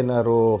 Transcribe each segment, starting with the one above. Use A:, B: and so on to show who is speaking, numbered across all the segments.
A: NRO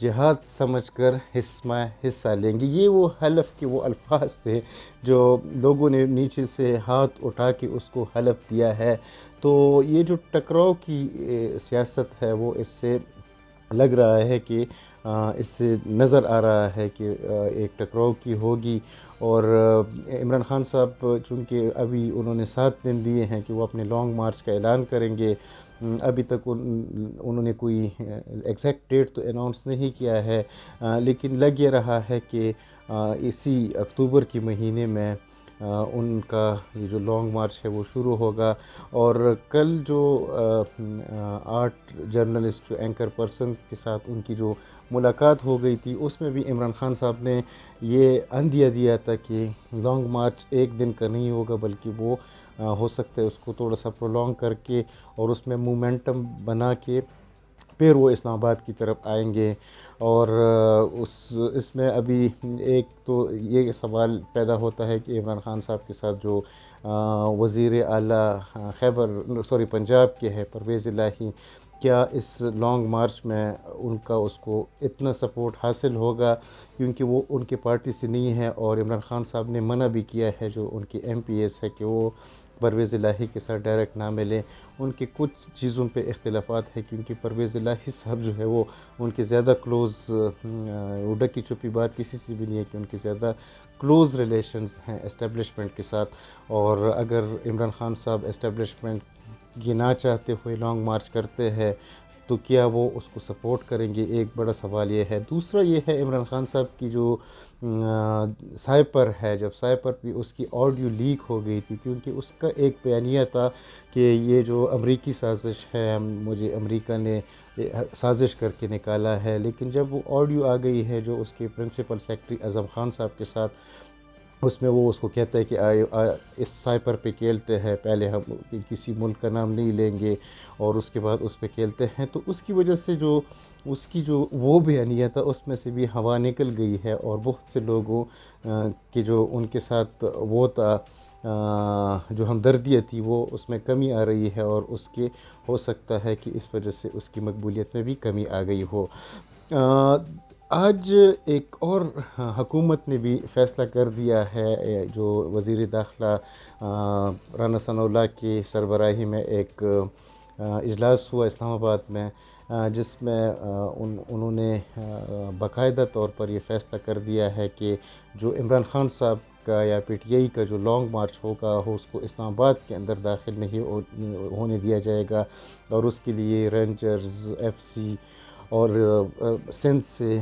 A: جہاد سمجھ کر حصہ لیں گے. یہ وہ حلف کے وہ الفاظ تھے جو لوگوں نے نیچے سے ہاتھ اٹھا کے اس کو حلف دیا ہے. تو یہ جو ٹکراؤ کی سیاست ہے وہ اس سے لگ رہا ہے کہ اس سے نظر آ رہا ہے کہ ایک ٹکراؤ کی ہوگی. اور عمران خان صاحب چونکہ ابھی انہوں نے 7 دن دیے ہیں کہ وہ اپنے لانگ مارچ کا اعلان کریں گے. ابھی تک انہوں نے کوئی ایگزیکٹ ڈیٹ تو اناؤنس نہیں کیا ہے، لیکن لگ یہ رہا ہے کہ اسی اکتوبر کے مہینے میں ان کا یہ جو لانگ مارچ ہے وہ شروع ہوگا. اور کل جو 8 جرنلسٹ جو اینکر پرسن کے ساتھ ان کی جو ملاقات ہو گئی تھی، اس میں بھی عمران خان صاحب نے یہ عندیہ دیا تھا کہ لانگ مارچ ایک دن کا نہیں ہوگا، بلکہ وہ ہو سکتا ہے اس کو تھوڑا سا پرولونگ کر کے اور اس میں مومنٹم بنا کے پھر وہ اسلام آباد کی طرف آئیں گے. اور اس میں ابھی ایک تو یہ سوال پیدا ہوتا ہے کہ عمران خان صاحب کے ساتھ جو وزیر اعلیٰ پنجاب کے ہے پرویز الہی، کیا اس لانگ مارچ میں ان کا اس کو اتنا سپورٹ حاصل ہوگا، کیونکہ وہ ان کے پارٹی سے نہیں ہے. اور عمران خان صاحب نے منع بھی کیا ہے جو ان کے ایم پی ایس ہے کہ وہ پرویز الہی کے ساتھ ڈائریکٹ نہ ملیں. ان کے کچھ چیزوں پہ اختلافات ہے، کیونکہ پرویز الہی صاحب جو ہے وہ ان کے زیادہ کلوز، وہ ڈکی چھپی بات کسی سے بھی نہیں ہے کہ ان کے زیادہ کلوز ریلیشنز ہیں اسٹیبلشمنٹ کے ساتھ. اور اگر عمران خان صاحب اسٹیبلشمنٹ یہ نہ چاہتے ہوئے لانگ مارچ کرتے ہیں تو کیا وہ اس کو سپورٹ کریں گے؟ ایک بڑا سوال یہ ہے. دوسرا یہ ہے عمران خان صاحب کی جو سائپر ہے، جب سائپر بھی اس کی آڈیو لیک ہو گئی تھی، کیونکہ اس کا ایک بیانیہ تھا کہ یہ جو امریکی سازش ہے، مجھے امریکہ نے سازش کر کے نکالا ہے. لیکن جب وہ آڈیو آ گئی ہے جو اس کے پرنسپل سیکرٹری اعظم خان صاحب کے ساتھ، اس میں وہ اس کو کہتا ہے کہ اس سائپر پہ کھیلتے ہیں، پہلے ہم کسی ملک کا نام نہیں لیں گے اور اس کے بعد اس پہ کھیلتے ہیں. تو اس کی وجہ سے جو اس کی جو وہ بیانیہ تھا اس میں سے بھی ہوا نکل گئی ہے، اور بہت سے لوگوں کی جو ان کے ساتھ وہ تھا جو ہمدردیت تھی وہ اس میں کمی آ رہی ہے، اور اس کے ہو سکتا ہے کہ اس وجہ سے اس کی مقبولیت میں بھی کمی آ گئی ہو. آج ایک اور حکومت نے بھی فیصلہ کر دیا ہے. جو وزیر داخلہ رانا ثناء اللہ کی سربراہی میں ایک اجلاس ہوا اسلام آباد میں، جس میں انہوں نے باقاعدہ طور پر یہ فیصلہ کر دیا ہے کہ جو عمران خان صاحب کا یا پی ٹی آئی کا جو لانگ مارچ ہوگا اس کو اسلام آباد کے اندر داخل نہیں ہونے دیا جائے گا، اور اس کے لیے رینجرز، ایف سی اور سندھ سے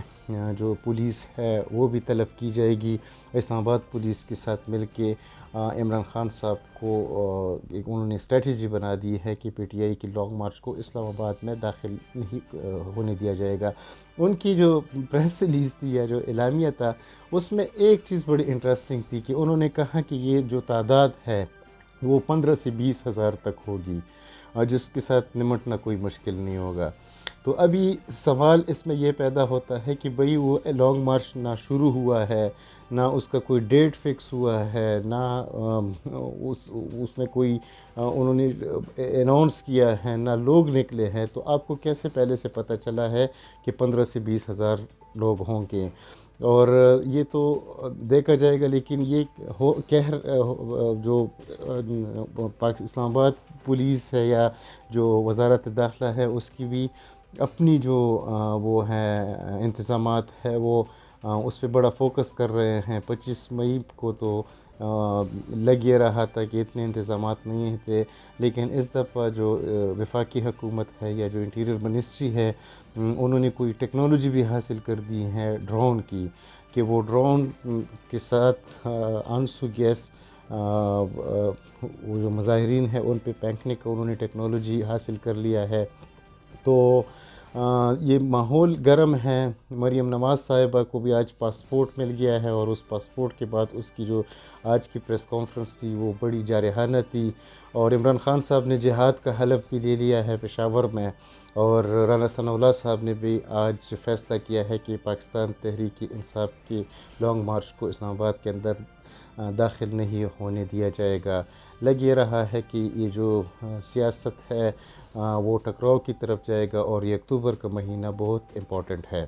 A: جو پولیس ہے وہ بھی طلب کی جائے گی. اسلام آباد پولیس کے ساتھ مل کے عمران خان صاحب کو انہوں نے اسٹریٹجی بنا دی ہے کہ پی ٹی آئی کی لانگ مارچ کو اسلام آباد میں داخل نہیں ہونے دیا جائے گا. ان کی جو پریس ریلیز تھی یا جو اعلامیہ تھا، اس میں ایک چیز بڑی انٹرسٹنگ تھی کہ انہوں نے کہا کہ یہ جو تعداد ہے وہ 15 سے 20 ہزار تک ہوگی، اور جس کے ساتھ نمٹنا کوئی مشکل نہیں ہوگا. تو ابھی سوال اس میں یہ پیدا ہوتا ہے کہ بھئی وہ لانگ مارچ نہ شروع ہوا ہے، نہ اس کا کوئی ڈیٹ فکس ہوا ہے، نہ اس میں کوئی انہوں نے اناؤنس کیا ہے، نہ لوگ نکلے ہیں. تو آپ کو کیسے پہلے سے پتہ چلا ہے کہ 15 سے 20 ہزار لوگ ہوں گے؟ اور یہ تو دیکھا جائے گا. لیکن یہ جو اسلام آباد پولیس ہے یا جو وزارت داخلہ ہے، اس کی بھی اپنی جو وہ ہے انتظامات ہے، وہ اس پہ بڑا فوکس کر رہے ہیں. 25 مئی کو تو لگ یہ رہا تھا کہ اتنے انتظامات نہیں تھے، لیکن اس دفعہ جو وفاقی حکومت ہے یا جو انٹیریئر منسٹری ہے، انہوں نے کوئی ٹیکنالوجی بھی حاصل کر دی ہے ڈرون کی، کہ وہ ڈرون کے ساتھ آنسو گیس وہ جو مظاہرین ہیں ان پہ پھینکنے کا انہوں نے ٹیکنالوجی حاصل کر لیا ہے. تو یہ ماحول گرم ہے. مریم نواز صاحبہ کو بھی آج پاسپورٹ مل گیا ہے، اور اس پاسپورٹ کے بعد اس کی جو آج کی پریس کانفرنس تھی وہ بڑی جارحانہ تھی. اور عمران خان صاحب نے جہاد کا حلف بھی لے لیا ہے پشاور میں، اور رانا ثناء اللہ صاحب نے بھی آج فیصلہ کیا ہے کہ پاکستان تحریک انصاف کی لانگ مارچ کو اسلام آباد کے اندر داخل نہیں ہونے دیا جائے گا. لگ یہ رہا ہے کہ یہ جو سیاست ہے وہ ٹکراؤ کی طرف جائے گا، اور یہ اکتوبر کا مہینہ بہت امپورٹنٹ ہے.